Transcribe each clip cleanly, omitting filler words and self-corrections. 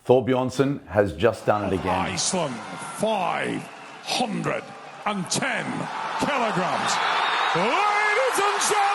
Thor Bjornsson has just done it again. Iceland, 510 kilograms. Ladies and gentlemen!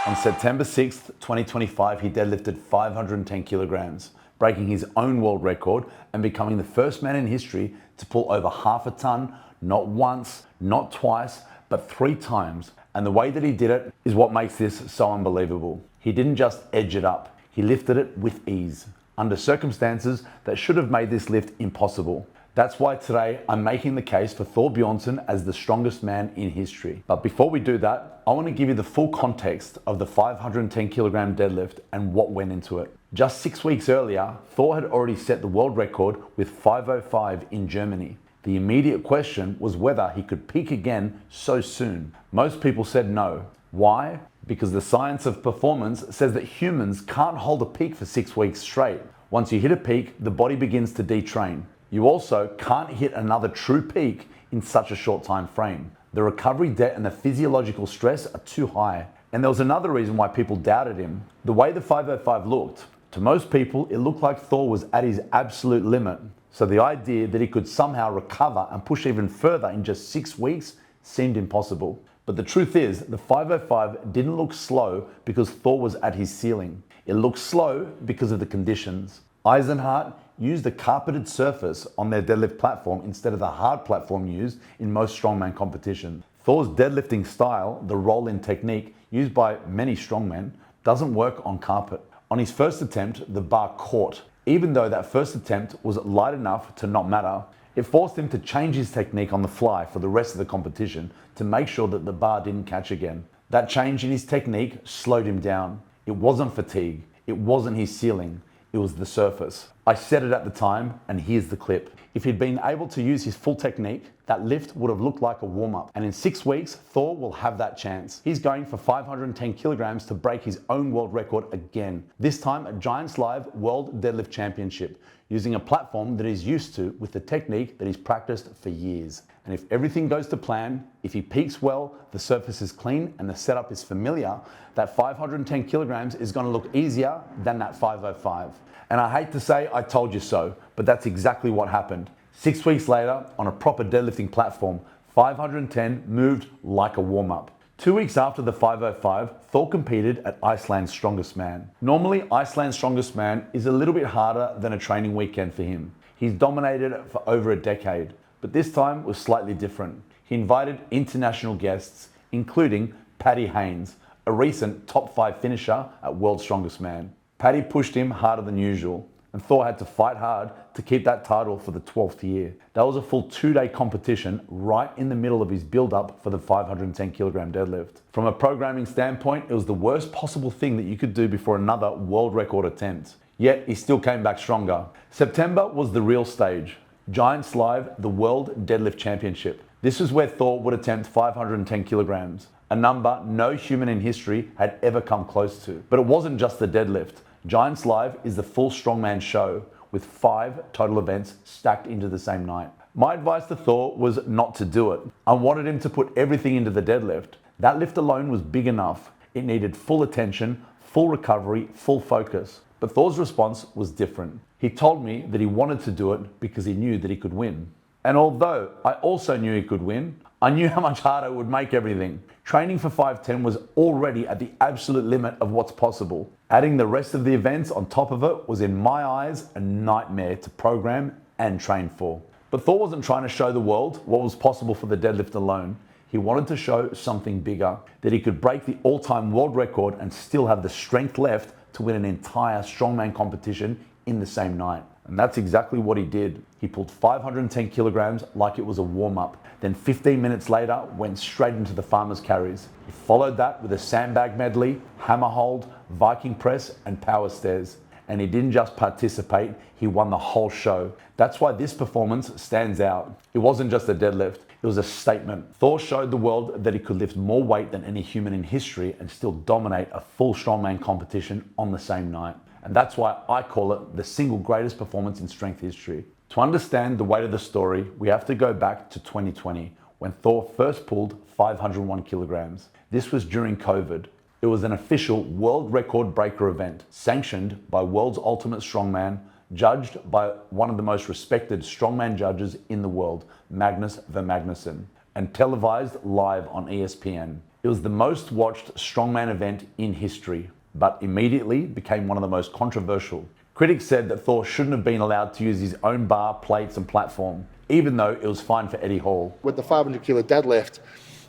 On September 6th, 2025, he deadlifted 510 kilograms, breaking his own world record and becoming the first man in history to pull over half a ton, not once, not twice, but 3 times. And the way that he did it is what makes this so unbelievable. He didn't just edge it up, he lifted it with ease, under circumstances that should have made this lift impossible. That's why today I'm making the case for Thor Bjornsson as the strongest man in history. But before we do that, I want to give you the full context of the 510 kilogram deadlift and what went into it. Just 6 weeks earlier, Thor had already set the world record with 505 in Germany. The immediate question was whether he could peak again so soon. Most people said no. Why? Because the science of performance says that humans can't hold a peak for 6 weeks straight. Once you hit a peak, the body begins to detrain. You also can't hit another true peak in such a short time frame. The recovery debt and the physiological stress are too high. And there was another reason why people doubted him. The way the 505 looked. To most people, it looked like Thor was at his absolute limit. So the idea that he could somehow recover and push even further in just 6 weeks seemed impossible. But the truth is, the 505 didn't look slow because Thor was at his ceiling. It looked slow because of the conditions. Eisenhart used a carpeted surface on their deadlift platform instead of the hard platform used in most strongman competitions. Thor's deadlifting style, the roll-in technique used by many strongmen, doesn't work on carpet. On his first attempt, the bar caught. Even though that first attempt was light enough to not matter, it forced him to change his technique on the fly for the rest of the competition to make sure that the bar didn't catch again. That change in his technique slowed him down. It wasn't fatigue. It wasn't his ceiling. It was the surface. I said it at the time, and here's the clip. If he'd been able to use his full technique, that lift would have looked like a warm-up. And in 6 weeks, Thor will have that chance. He's going for 510 kilograms to break his own world record again. This time at Giants Live World Deadlift Championship, using a platform that he's used to with the technique that he's practiced for years. And if everything goes to plan, if he peaks well, the surface is clean and the setup is familiar, that 510 kilograms is going to look easier than that 505. And I hate to say I told you so, but that's exactly what happened. 6 weeks later, on a proper deadlifting platform, 510 moved like a warm-up. 2 weeks after the 505, Thor competed at Iceland's Strongest Man. Normally, Iceland's Strongest Man is a little bit harder than a training weekend for him. He's dominated it for over a decade, but this time was slightly different. He invited international guests, including Paddy Haynes, a recent top 5 finisher at World's Strongest Man. Paddy pushed him harder than usual, and Thor had to fight hard to keep that title for the 12th year. That was a full 2-day competition right in the middle of his build-up for the 510 kilogram deadlift. From a programming standpoint, it was the worst possible thing that you could do before another world record attempt. Yet, he still came back stronger. September was the real stage. Giants Live, the World Deadlift Championship. This is where Thor would attempt 510 kilograms, a number no human in history had ever come close to. But it wasn't just the deadlift. Giants Live is the full strongman show with 5 total events stacked into the same night. My advice to Thor was not to do it. I wanted him to put everything into the deadlift. That lift alone was big enough. It needed full attention, full recovery, full focus. But Thor's response was different. He told me that he wanted to do it because he knew that he could win. And although I also knew he could win, I knew how much harder it would make everything. Training for 510 was already at the absolute limit of what's possible. Adding the rest of the events on top of it was, in my eyes, a nightmare to program and train for. But Thor wasn't trying to show the world what was possible for the deadlift alone. He wanted to show something bigger, that he could break the all-time world record and still have the strength left to win an entire strongman competition in the same night. And that's exactly what he did. He pulled 510 kilograms like it was a warm-up. Then 15 minutes later, went straight into the farmer's carries. He followed that with a sandbag medley, hammer hold, Viking press, and power stairs. And he didn't just participate, he won the whole show. That's why this performance stands out. It wasn't just a deadlift, it was a statement. Thor showed the world that he could lift more weight than any human in history and still dominate a full strongman competition on the same night. And that's why I call it the single greatest performance in strength history. To understand the weight of the story, we have to go back to 2020, when Thor first pulled 501 kilograms. This was during COVID. It was an official world record breaker event, sanctioned by World's Ultimate Strongman, judged by one of the most respected strongman judges in the world, Magnus V. Magnusson, and televised live on ESPN. It was the most watched strongman event in history, but immediately became one of the most controversial. Critics said that Thor shouldn't have been allowed to use his own bar, plates and platform, even though it was fine for Eddie Hall. With the 500 kg deadlift,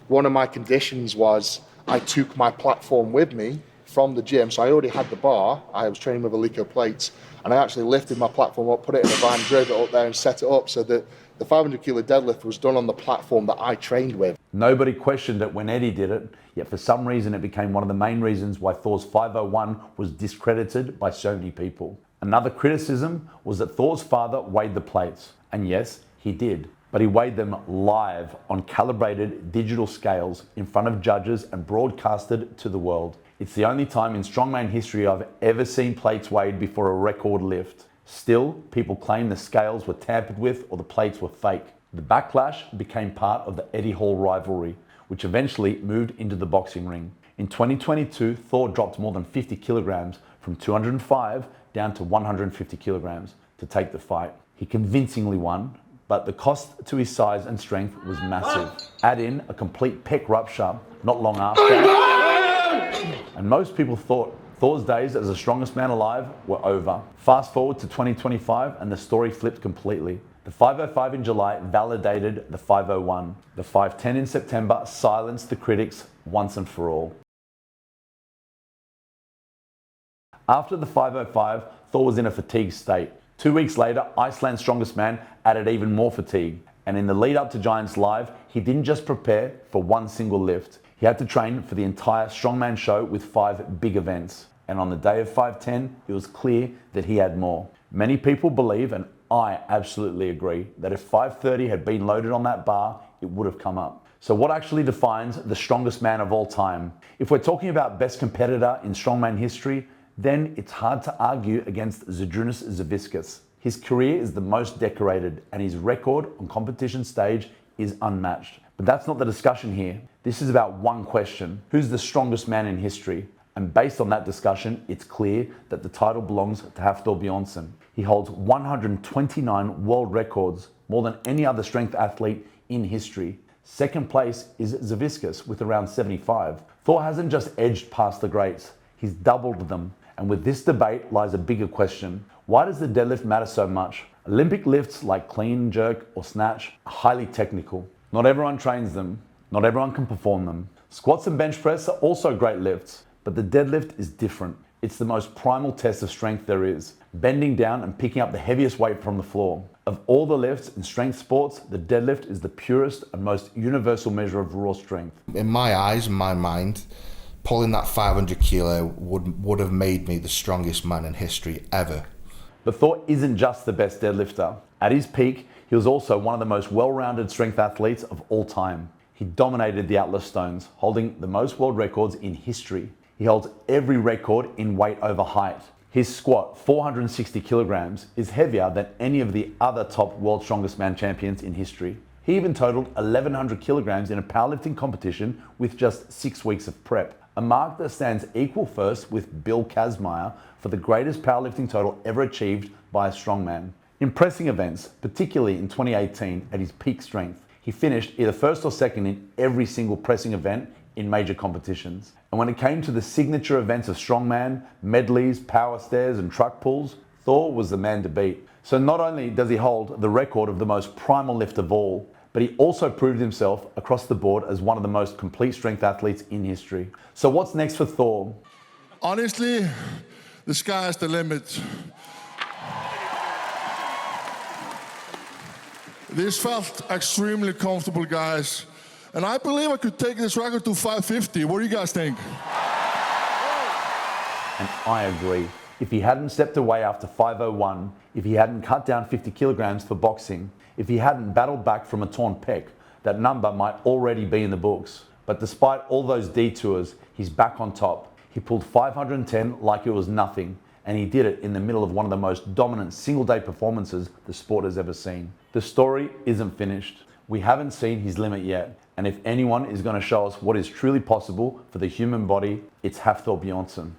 one of my conditions was I took my platform with me from the gym. So I already had the bar, I was training with Alico plates, and I actually lifted my platform up, put it in a van, drove it up there and set it up so that the 500 kg deadlift was done on the platform that I trained with. Nobody questioned it when Eddie did it, yet for some reason it became one of the main reasons why Thor's 501 was discredited by so many people. Another criticism was that Thor's father weighed the plates, and yes, he did, but he weighed them live on calibrated digital scales in front of judges and broadcasted to the world. It's the only time in strongman history I've ever seen plates weighed before a record lift. Still, people claim the scales were tampered with or the plates were fake. The backlash became part of the Eddie Hall rivalry, which eventually moved into the boxing ring. In 2022, Thor dropped more than 50 kilograms from 205 down to 150 kilograms to take the fight. He convincingly won, but the cost to his size and strength was massive. Add in a complete pec rupture not long after, and most people thought Thor's days as the strongest man alive were over. Fast forward to 2025 and the story flipped completely. The 505 in July validated the 501. The 510 in September silenced the critics once and for all. After the 505, Thor was in a fatigue state. 2 weeks later, Iceland's strongest man added even more fatigue. And in the lead up to Giants Live, he didn't just prepare for one single lift. He had to train for the entire strongman show with 5 big events. And on the day of 510, it was clear that he had more. Many people believe, and I absolutely agree, that if 530 had been loaded on that bar, it would have come up. So what actually defines the strongest man of all time? If we're talking about best competitor in strongman history, then it's hard to argue against Zydrunas Savickas. His career is the most decorated and his record on competition stage is unmatched. But that's not the discussion here. This is about one question: who's the strongest man in history? And based on that discussion, it's clear that the title belongs to Thor Bjornsson. He holds 129 world records, more than any other strength athlete in history. Second place is Savickas with around 75. Thor hasn't just edged past the greats, he's doubled them. And with this debate lies a bigger question. Why does the deadlift matter so much? Olympic lifts like clean, jerk, or snatch are highly technical. Not everyone trains them. Not everyone can perform them. Squats and bench press are also great lifts, but the deadlift is different. It's the most primal test of strength there is, bending down and picking up the heaviest weight from the floor. Of all the lifts in strength sports, the deadlift is the purest and most universal measure of raw strength. In my eyes, in my mind, pulling that 500 kilo would have made me the strongest man in history ever. But Thor isn't just the best deadlifter. At his peak, he was also one of the most well-rounded strength athletes of all time. He dominated the Atlas Stones, holding the most world records in history. He holds every record in weight over height. His squat, 460 kilograms, is heavier than any of the other top world strongest man champions in history. He even totaled 1,100 kilograms in a powerlifting competition with just 6 weeks of prep, a mark that stands equal first with Bill Kazmaier for the greatest powerlifting total ever achieved by a strongman. In pressing events, particularly in 2018 at his peak strength, he finished either first or second in every single pressing event in major competitions. And when it came to the signature events of strongman, medleys, power stairs and truck pulls, Thor was the man to beat. So not only does he hold the record of the most primal lift of all, but he also proved himself across the board as one of the most complete strength athletes in history. So what's next for Thor? Honestly, the sky's the limit. This felt extremely comfortable, guys. And I believe I could take this record to 550. What do you guys think? And I agree. If he hadn't stepped away after 501, if he hadn't cut down 50 kilograms for boxing, if he hadn't battled back from a torn pec, that number might already be in the books. But despite all those detours, he's back on top. He pulled 510 like it was nothing, and he did it in the middle of one of the most dominant single-day performances the sport has ever seen. The story isn't finished. We haven't seen his limit yet, and if anyone is going to show us what is truly possible for the human body, it's Thor Bjornsson.